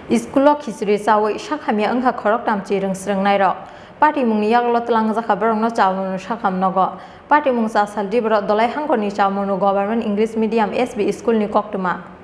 Iskulo khizri chawi shakhamia angkha khorok tamchi rengsrengnai rok party mungni yaklo tlang jakhabrong no chawmunu shakham nogo party mung sa saldi bro dolai hangkoni chawmunu government English medium SB school ni koktuma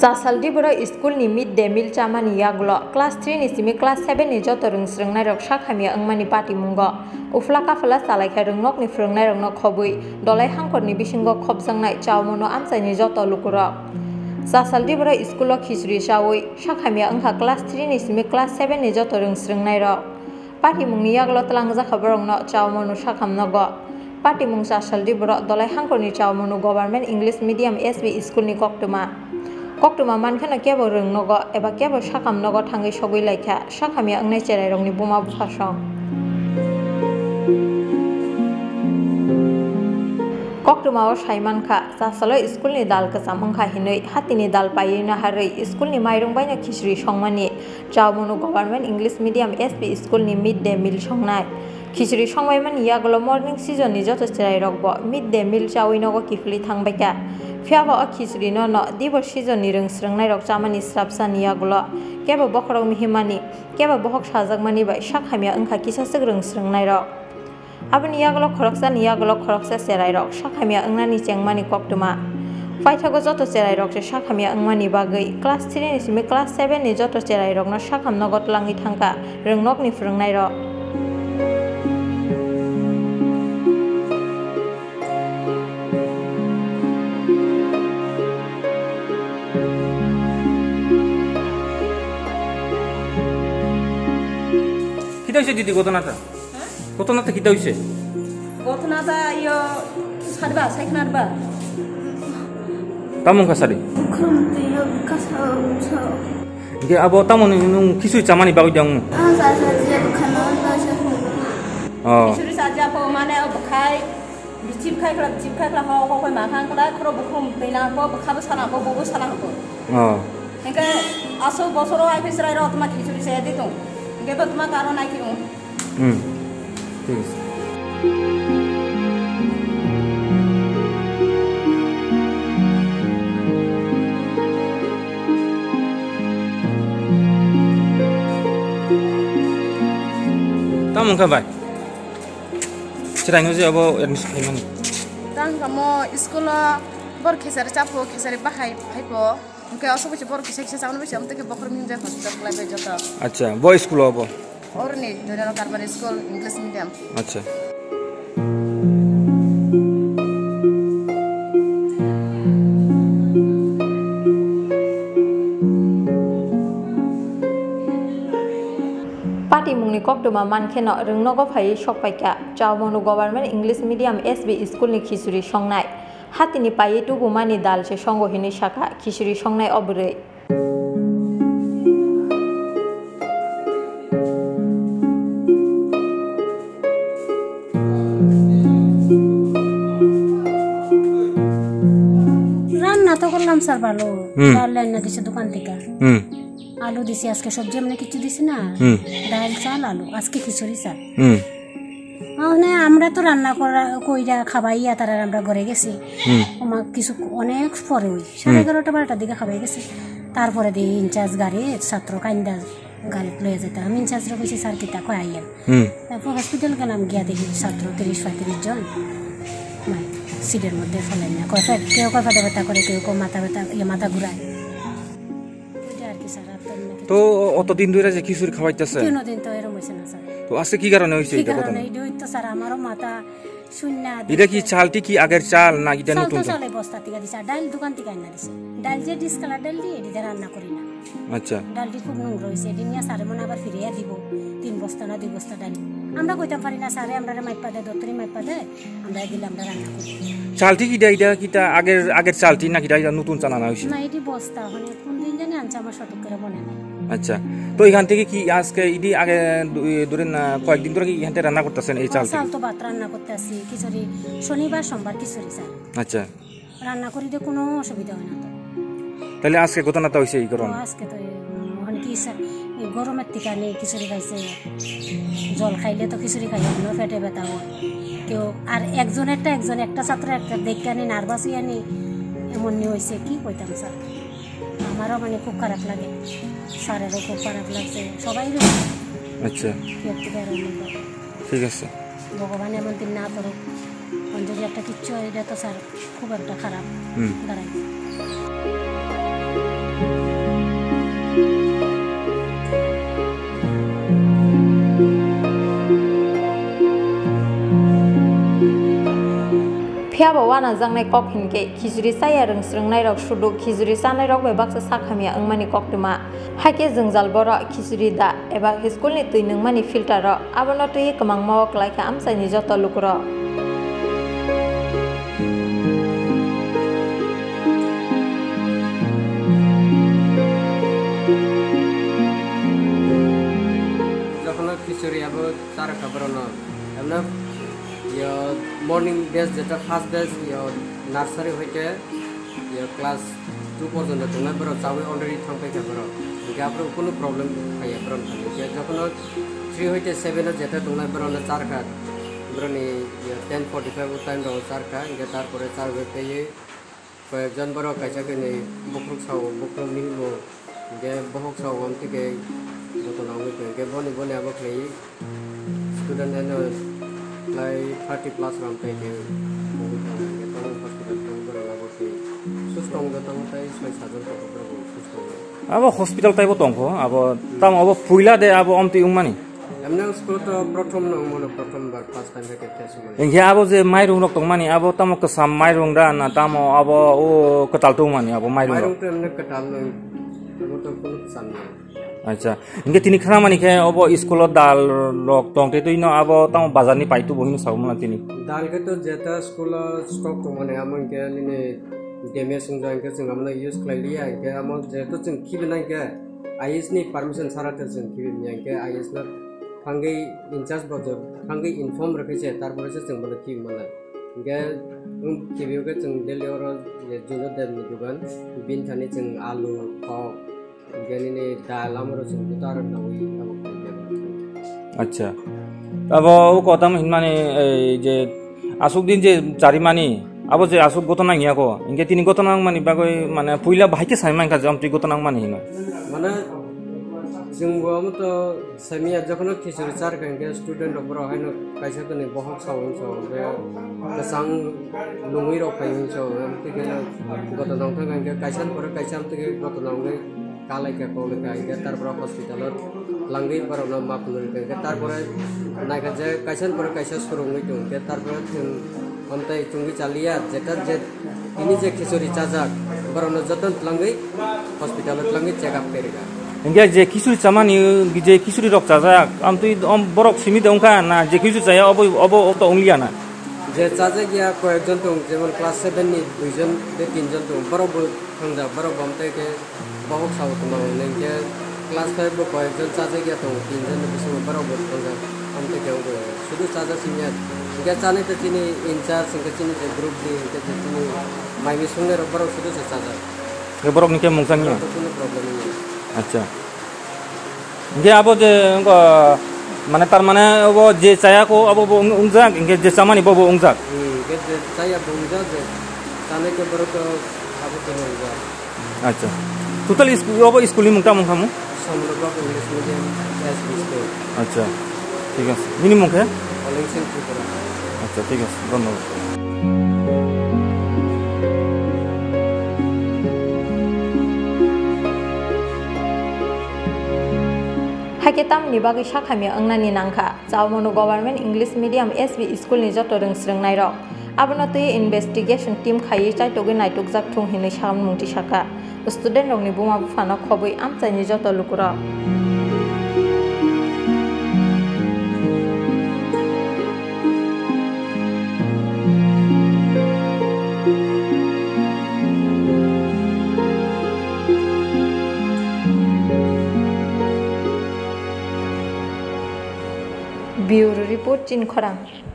Sasaldi bro school ni midday meal chamani yaglo class 3 ni simi class 7 ni joto rengsrengnai rok shakhamia angmani party mungo ufla kafala salai kha rengnok ni phrengnai rok no khobui dolai hangkor ni bisingo khobjangnai chawmono amchai ni joto lukurok Sasaldi bro school khizri chawi shakhamia angkha class 3 ni simi class 7 ni joto rengsrengnai rok party mungni yaglo tlang jakhabrong no chawmono shakham nogo party mung sasaldi bro dolai hangkor ni chawmono government English medium SB school ni koktuma Koktuma mankhana kebo rung nogo eba kebo shakam nogo thangai sogui laikha shakhamia angnai cherai rongni buma buphasong Koktuma o saimankha sasalo school ni dal kasam angkha hinui hatini dal paina harei school ni mairung baina khizri songmani chawmunu government English medium SB school ni midday meal songnai khizri songbai mani yaglo morning season ni joto cherai rokbo midday meal chawi nogo kifli thangbaika Fiaba o khizri no dibo season ni rengsrengnai rok chamani srapsani yagulo kebo bokhorok mihimani kebo bohok sajakmani bai shakhamia angkha kisasek rengsrengnai rok aboni yagulo khoroksa cherai rok shakhamia angnani chengmani koktuma paithago joto cherai rok se shakhamia angmani bagui class 3 ni simi class 7 ni joto cherai rok no shakham nogot langi thangka rengnok ni phrengnai rok Kita bisa jadi gotonata. Gotonata kita bisa. Gotonata iyo sarba saiknarba. Tamu kasari. Krum tiyo kasau. Ge abo tamu nung kisui camani bagu jang. Sa dia bukan sa. Oh. Kisuri saja po mane obakai. Bicip kai kala ho makan kala kro bukum pena po bakhabu sana po bobo sana po. Oh. Engke aso bosoro ai pisrai ro tma kisuri saya ditung. Engke tma karo nai kiu. ঠিক আছে Tamu kabar? Cerita aja apa yang sekarang ini? Tang kamu sekolah berkisar capo kisar bahai po. Mungkin asal bocah berkisar kisar sama bocah untuk kebakar minta hospital kelai jatuh. Acha, boy sekolah apa? Orang ni Donor Carbon School English medium. Acha. Party mungni koktuma mankheno rungnogo phai sokpaika chawmonu government English medium SB school ni khizuri songnai hatini paye tubumani dal se songo hini shaka khizuri songnai obrei রান্না তো করলাম sir ভালো ডাল রান্না দিছে দোকান থেকে আলু দিছি আজকে সবজি মানে কিছু দিছি না ডাল চাল আলু আজকে খিচুড়ি চাল মানে আমরা তো রান্না কইরা খাবাইয়া তারা আমরা ঘরে গেছি আমার কিছু অনেক পরে ওই 11:30-12টার দিকে খাবাই গেছি তারপরে দিয়ে ইনচার্জ গাড়ি ছাত্র কান্দা গাড়ি লয়ে যেতে আমি ইনচার্জরা কইছি স্যার কিতা কই আইয়েন তারপর হসপিটাল গেলাম গিয়া দেখি ছাত্র 30-35 জন সিটের মধ্যে ফেলেন না কেউ পেটে ব্যথা করে কেউ মাথা ব্যথা মাথা ঘুরায় আর কি স্যার তো অতদিন ধরে যে খিচুড়ি খাওয়াইতেছে 3 দিন তো এরকম হয়েছে না স্যার তো আজকে কি কারণে হয়েছে এটা কথা না এই তো স্যার আমারও মাথা শূন্য এটা কি চালটি কি আগের চাল না এটা নতুন চাল বস্তা থেকে দিছে ডাল দোকান থেকে আনা দিছে ডাল যে ডিসকালার ডাল দিয়ে এটি রান্না করি না আচ্ছা ডালটি খুব নোংরা হয়েছে এটি নিয়ে স্যার মনে আবার ফিরিয়ে দিব 3 বস্তা না 2 বস্তা ডাল আমরা কইতাম পারি না স্যারে আমরা মাইপা দেয় দত্তরি মাইপা দেয় আমরা দিলে আমরা রান্না করি চালটি কি এটা আগের চালটি নাকি এটা নতুন চাল আনা হয়েছে না এটি বস্তা মানে কোন দিন জানি আনছে আমার সঠিক করে মনে নেই আচ্ছা তো এখান থেকে কি আজকে ইদি আগে ধরেন কয়েকদিন ধরে কি এখান থেকে রান্না করতেছেন এই চাল থেকে? চাল তো ভাত রান্না করতে আসি খিচুড়ি শনিবার সোমবার খিচুড়ি স্যার আচ্ছা রান্না করি দিয়ে কোনো অসুবিধা হয় না তো তাহলে আজকে ঘটনাটা হয়েছে এই কারণ আজকে তো ওখানে কি স্যার এই গরমের থেকে আনি খিচুড়ি খাইছে জল খাইলে তো খিচুড়ি খাই আপনার পেটে ব্যথা হয় কেউ আর একজন একটা ছাত্র একটা দেখে আনি নার্ভাস হয়ে আনি এমন নিয়ে হয়েছে কি কইতাম স্যার আমারও মানে খুব খারাপ লাগে স্যারেরও খুব খারাপ লাগছে সবাই আচ্ছা ঠিক আছে ভগবান এমন দিন না করুক যদি একটা কিচ্ছু এটা তো স্যার খুব একটা খারাপ দাঁড়ায় Phiaba wana jangnai kok hinke khijuri saya rengsrengnai rok sudu khijuri sanai rok be baksa sakhamia angmani koktuma haike jengjal bora khijuri da eba school ni tui nungmani filter ro abono tui kamang mawak laika amsai ni joto lukro যখন খিচুড়ি আবার তার খাবার না এমন morning base যেটা first base nursery হইতে class 2 পর্যন্ত তোমরা বড় চাউই অলরেডি থাকতে বড় যে আপনার কোনো প্রবলেম হয় বড় যে যখন 3 হইতে 7 যেটা তোমরা বড় না চার খা বড় নি 10:45 টাইম দাও চার খা যে তারপরে চার হইতে কয়েকজন বড় কাইসাকে নেই বুকরুক নিমো যে বহক সাও আম থেকে যত নাও কে বনি বনি আবক নেই student and like 30 plus ram pe ke tong hospital tong bor la bor ke sustong ga tong tai sai sajon ko bor sustong abo hospital tai bo tong ko abo tam abo puila de abo amti umani emna school to prothom no mono prothom bar first time ke test mani engge abo je mairung rok tong mani abo tam ko sam mairung da na tam abo o katal tu mani abo mairung to emna katal no moto kono sam na আচ্ছা ইনকে তিনি খানা মানে কে of স্কুলত দাল rock টংতে তুই ন আব তাম বাজারনি পাইতু বহিন সাউমনা তিনি দাল কে তো যেটা স্কুল স্টক তো মানে আমন কে নিনে ডেমেজ সংজাং কে जों আমনা ইউজ খাইলিয়া কে আমন যেটা जों কিবনা কে আইএস নি পারমিশন সারাতে जों কিবিনিয়া কে আইএস না ফাঙ্গি ইনচার্জ বজর ফাঙ্গি ইনফর্ম রাখেছে তারপরে जों বলে কি মানে কে কিবিও কে जों দেলি অর যে জুনো দেন দুগান বিন থানি जों আলু কক গেনিনে ডাল আমরা जों তারন নাওই আমক আচ্ছা আবো ও কথাম হিনমানে এই যে আসুক দিন যে চারিমানি আবো যে আসুক গতনা গিয়াকো ইনকে তিনি গতনা মানি বাগৈ মানে পুইলা ভাইকে সাইমান কা জাম তুই গতনা মানি হিন মানে जों তো সামিয়া যখন খিচুড়ি চার কাঙ্গে স্টুডেন্ট অপর হাইন কাইসা কনে বহক সাউন সো সাং লুঙ্গি রক পাইন সো থেকে গত নাও কাঙ্গে কাইসান পরে কাইসাম থেকে গত নাও কালাইকা কলকা ইগে তারপর হসপিটালত লাঙ্গি বরনা মাপনুরি কাঙ্গে তারপরে নাইকা যে কাইসান পরে কাইসা সরঙ্গি তো তারপরে অন্তাই চুঙ্গি চালিয়া যেটা যে তিনি যে খিচুড়ি চাজাক বরনা যতন লাঙ্গি হসপিটালত লাঙ্গি চেক আপ করেগা ইনকে যে খিচুড়ি চামানি যে খিচুড়ি রক চাজা আম তুই বরক সিমি দংকা না যে খিচুড়ি চায়া অব অব তো অংলিয়া না যে চাজা গিয়া কয়েকজন তো যেমন ক্লাস 7 নি দুইজন বে তিনজন তো বরব থাঙ্গা বরব বমতেকে বহুত সাউ তো নেকে ক্লাস 5 বো কয়েকজন চাজা গিয়া তো তিনজন বিসম বরব থাঙ্গা আমতে কেউ শুধু চাজা সিমিয়া গিয়া চানে তো তিনি ইনচার্জ সিংকে তিনি যে গ্রুপ দি কে তিনি মাইমি সঙ্গে বরব শুধু চাজা বরক নিকে মুংসাংনি কোনো প্রবলেম নেই আচ্ছা যে আবো যে মানে তার মানে ও যে চায়া কো আবো উংজাক ইনকে যে চামানি ববো উংজাক কে যে চায়া বুংজা যে চানে কে বরক আবো তো উংজা আচ্ছা টোটাল স্কুলি মুংটা মুখামু সমলক ইংলিশ মিডিয়াম এসবি স্কুল আচ্ছা ঠিক আছে মিনিমাম কে অলিংসিং ত্রিপুরা আচ্ছা ঠিক আছে ধন্যবাদ Haketam ni bagi sakhamia angnani nangkha Chawmono Government English Medium SB School ni joto rengsrengnai rok abono tui investigation team khai chai togi naituk jak thung hinui sam mungti saka student rok ni buma bufana khobui amchai ni joto lukura Bureau Report Chin Khorang.